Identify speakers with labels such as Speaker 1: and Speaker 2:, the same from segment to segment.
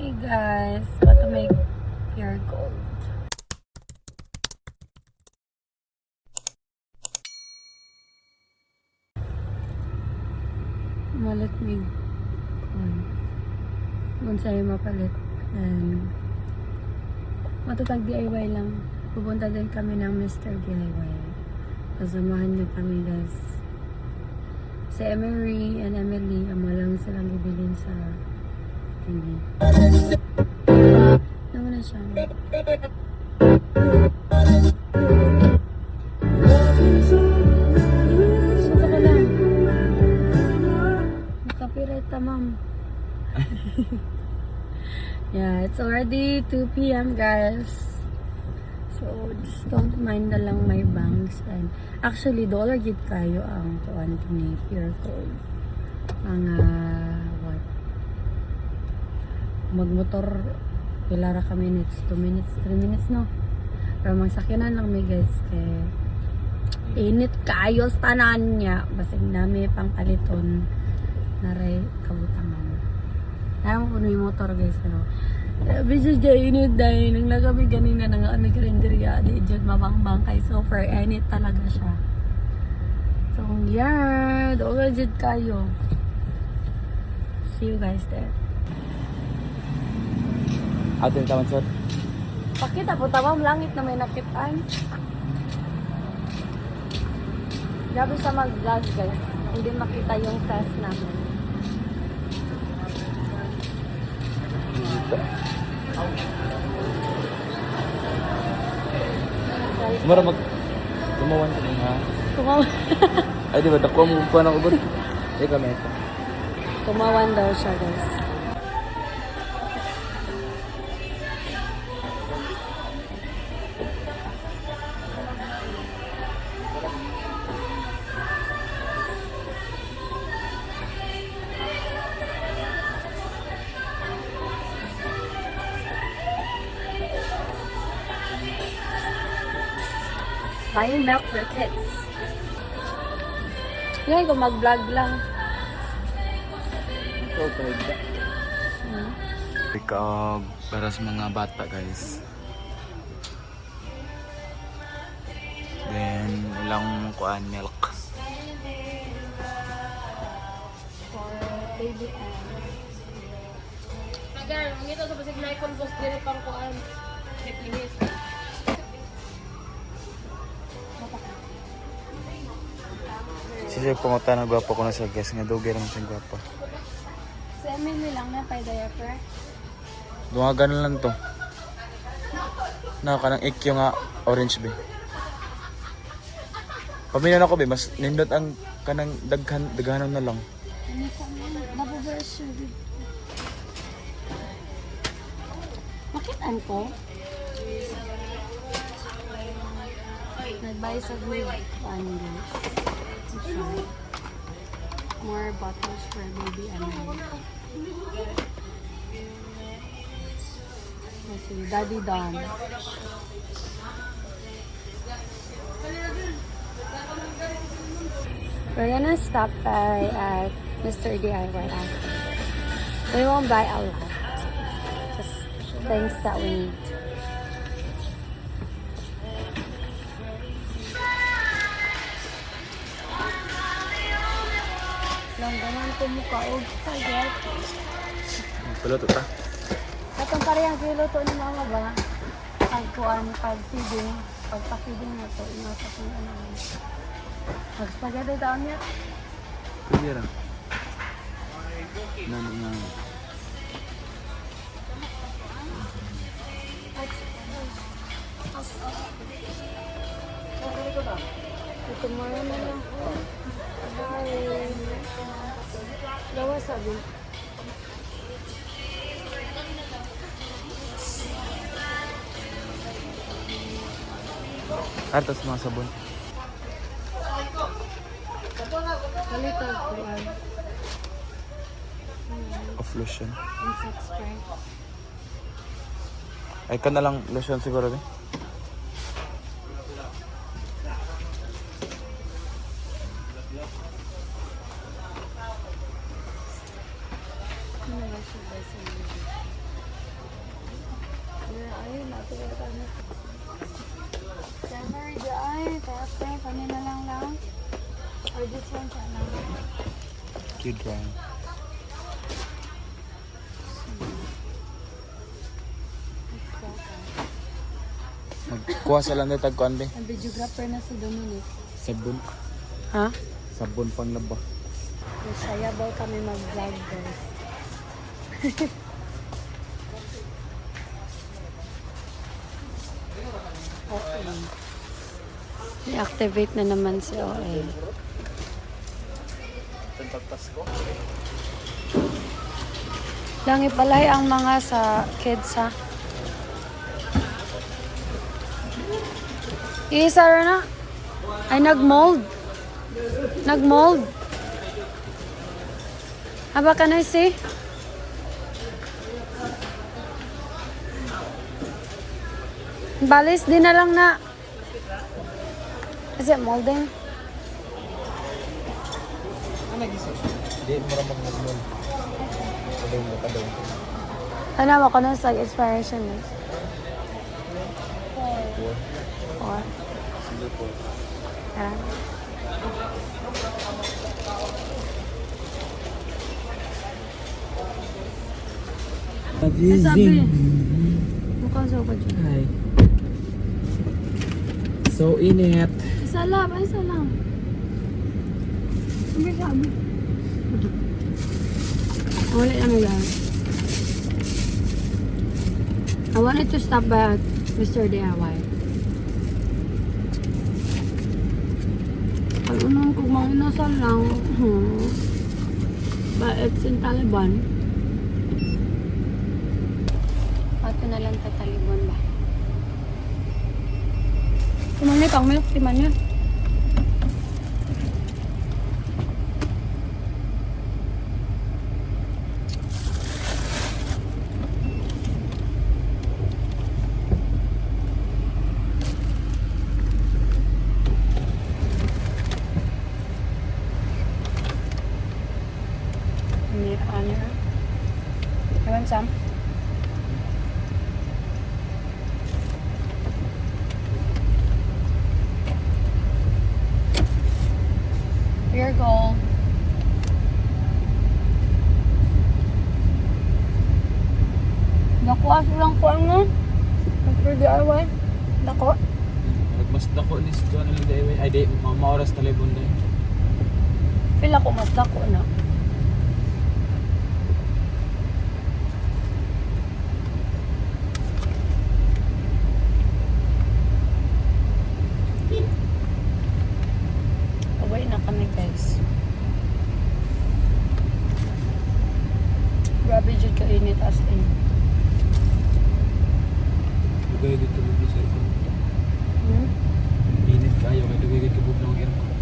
Speaker 1: Hey guys, about to make pure gold. Malit mig kung sa'yo mapalit. And matatag DIY lang. Pupunta din kami ng Mr. DIY. Kasamahan niyo kami guys. Si Emery and Emily, ama lang silang bibilin sa hindi. Naman na siya. Sasa ko lang. Copyright ta, ma'am. Yeah, it's already 2 p.m. guys. So, just don't mind na lang my bangs. And actually, dollar gid kayo ang tuwan ni Pure Gold. Mga what? Magmotor pilara ka minutes, 2 minutes, 3 minutes no. Pero magsakyanan lang may guys kay init kayo sa tanan niya. Basig nami pang paliton naray kabutangan. Ayaw ko yung motor guys pero busy dyan init dahil nang nagami ganina nang ano karinderya di dyan mabang kay so for init talaga siya. So yeah, doon dyan kayo. See you guys there.
Speaker 2: Atin taman sir.
Speaker 1: Pakita po tawang langit na may nakitaan. Grabe sa mag-vlog guys. Hindi makita yung face namin.
Speaker 2: Sumara mag tumawan ka nga.
Speaker 1: Kumawan.
Speaker 2: Ay di ba dako mo pa ng ubod. Ay kami ito.
Speaker 1: Kumawan daw siya guys. Buying milk for kids. Yan, kung mag-vlog lang.
Speaker 2: Ikaw para sa mga bata guys. Then ilang kuan milk.
Speaker 1: For baby and
Speaker 3: Agar, ngito sa basig na i-compost dire pang kuan. Checklist.
Speaker 2: Siya pangutan na gwapo ko na sa guys nga dugay naman siyang gwapo.
Speaker 1: si Emily lang na pay diaper.
Speaker 2: Dungagan na lang to. Na kanang ikyo nga orange be. Paminan ako be mas nindot ang kanang daghanon na lang.
Speaker 1: Ano sa mga nabubrush siya dito. Makitaan ko. Nag-buy sa glue ano guys. More bottles for baby and let's see, Daddy Don. We're gonna stop by at Mr. DIY after. We won't buy a lot. Just things that we need. Langganan ko mukha og spaghetti.
Speaker 2: Tulo to ta.
Speaker 1: Atong parehang kiluto ni mama ba? Pagkuan, pag-feeding. Pagpa-feeding na to, inasa kong ano. Mag-spaghetti taon niya.
Speaker 2: Pwede ra. Nano nga.
Speaker 1: Ito mo na lang. Bye. Gawa sabi.
Speaker 2: Artas mga sabon.
Speaker 1: Kalito kuan.
Speaker 2: Of lotion.
Speaker 1: Insect spray.
Speaker 2: Ay ka na lang lotion siguro be.
Speaker 1: Ayun, natuwa kami. Memory the eye, tapos kanina lang. Or this one sana.
Speaker 2: Cute drawing. Magkuha sa lang tag kuan be.
Speaker 1: Ang videographer na si Dominic.
Speaker 2: Sabon.
Speaker 1: Ha?
Speaker 2: Sabon pang laba.
Speaker 1: Sayabaw kami mag-vlog guys. Okay. I-activate na naman si OA. Lang ipalay ang mga sa kids ha. Isa na. Ay nag-mold. Nag-mold. Haba ka na si? Balis din na lang na. Is it molding?
Speaker 2: Di mo ra mag-mold. Kadong.
Speaker 1: Ano mo ko na sa expiration eh? 4.
Speaker 2: Sige po.
Speaker 1: Yan. Sabi. Mukha sa pa dyan.
Speaker 2: Hi. So init.
Speaker 1: Isa lang. Sabi. Wala namin lang. I wanted to stop by at Mr. DIY. Ano nung kung mga inasal lang. But it's in Taliban. Ato na lang sa Taliban ba? Timan niya, pang milk, timan niya. Meat on her. You want some? Here you go. Nakuha silang kuha nga. Mr. DIY. Nakuha.
Speaker 2: Mas dako ni sto na lang dai. Ay di maoras talibon dai.
Speaker 1: Pila ko mas dako na. Away na kami guys. Grabe jud ka init as in.
Speaker 2: Dugay gid kabog sa aircon.
Speaker 1: Hmm?
Speaker 2: Init kayo kay dugay gid kabog ng aircon.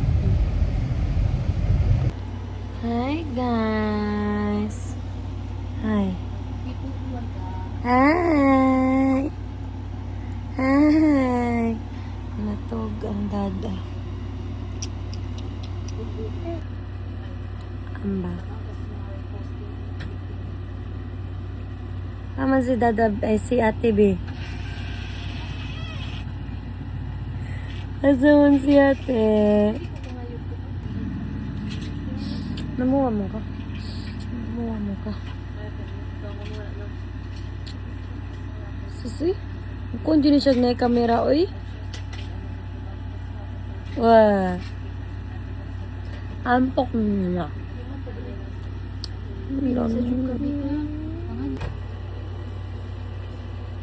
Speaker 1: Hi guys. Hi. Hi. Hi. Natog ang dada. Amba. Tama si dada ay si ate B. Asaman si ate. Namuha mo ka. Susi? Kung di na siya na kamera, oy. Wah. Ampok niya.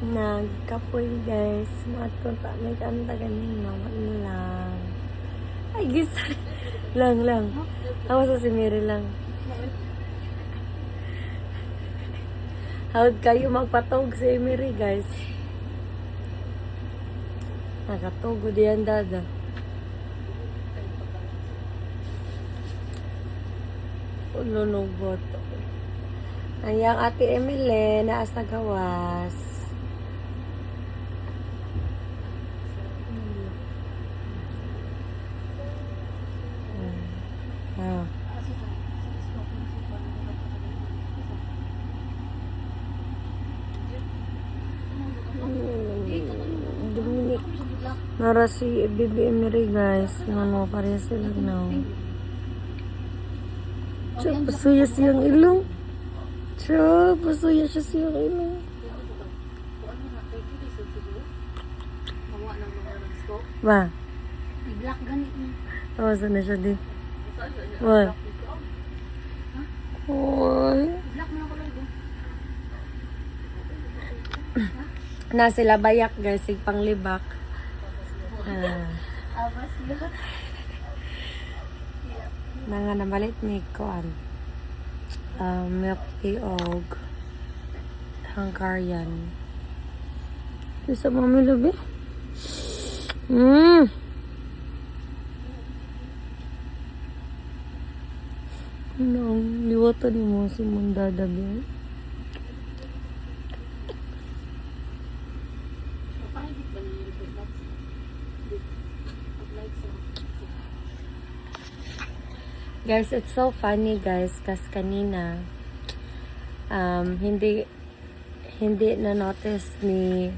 Speaker 1: Nagkapoy guys. Matunta may kanta ganin na. Lang. Ay gis. lang. Ako sa si Mary lang. Hawad kayo magpatog si Mary guys. Nakatogo diyan dada. Ulunong boto. Ayang ate Emily na sa gawas. Ah. Nara si Bibi Emery guys. Yung ano, pareha sila na. Tiyo, pasuya siyang ilong. Tiyo, pasuya siya siyang ilong. Ba?
Speaker 3: I-black ganit mo.
Speaker 1: Oh, saan na siya di? Ba? Oy.
Speaker 3: I-black mo na ko lang ko.
Speaker 1: Na sila bayak guys, sig panglibak.
Speaker 3: Abas yun.
Speaker 1: Nga namalit ni Kuan. Milk tea og Hungarian. Isa mami labi. Nang liwatan ni mo si Mundada bi. Guys, it's so funny guys, kas kanina hindi na notice ni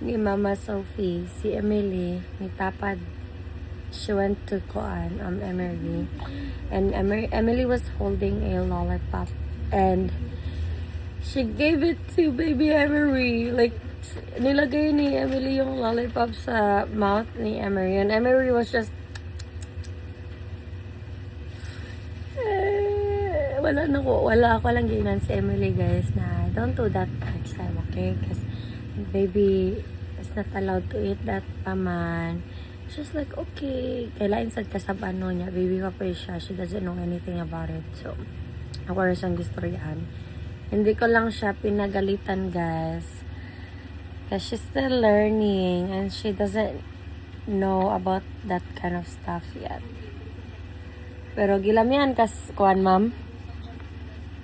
Speaker 1: Mama Sophie si Emily ni tapad. She went to Kuan Emery, and Emily was holding a lollipop and she gave it to baby Emery. Like nilagay ni Emily yung lollipop sa mouth ni Emery, and Emery was just wala ako lang ginan si Emily guys na don't do that next time, okay? Because baby is not allowed to eat that paman. She's like, okay, kailangan sad kasab ano niya, baby pa pa siya, she doesn't know anything about it. So ako rin siyang gistoryahan. Hindi ko lang siya pinagalitan guys, because she's still learning and she doesn't know about that kind of stuff yet. Pero gilamihan kas kuan ma'am.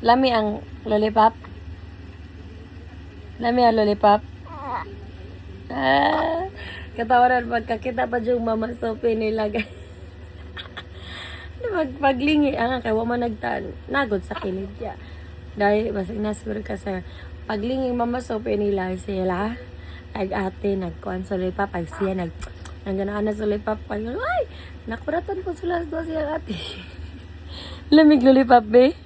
Speaker 1: Lami ang lollipop. Lami ang lollipop. Katawaran pagkakita pa yung Mama Sophie nila guys. Magpaglingi kay wama nagod sa kilid ya. Dahil basig na siguro kasi paglingi Mama Sophie nila sila ate nagkuan sa lollipop pag siya nangganaan na sa lollipop pag ay nakuratan po sila sa siya ate. Lamig lollipop be.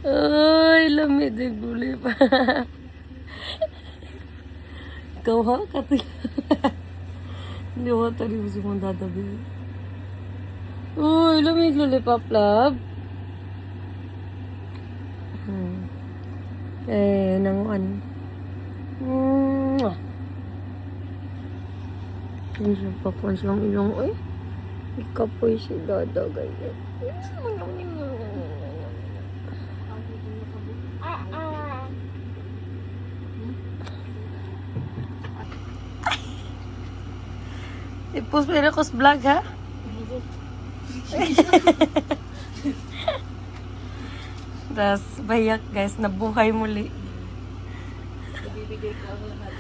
Speaker 1: Ay, lamig din lollipop. Ikaw ha? Hindi ko tali mo si mong dadabi. Uy, lamig lollipop, love. Nanguan. Yan siya papon siyang ilong. Uy, ikapoy si dada, guys. I-post mo ko sa vlog, ha? Tas, bayak, guys. Nabuhay muli.
Speaker 3: Ibibigay ko ang lahat.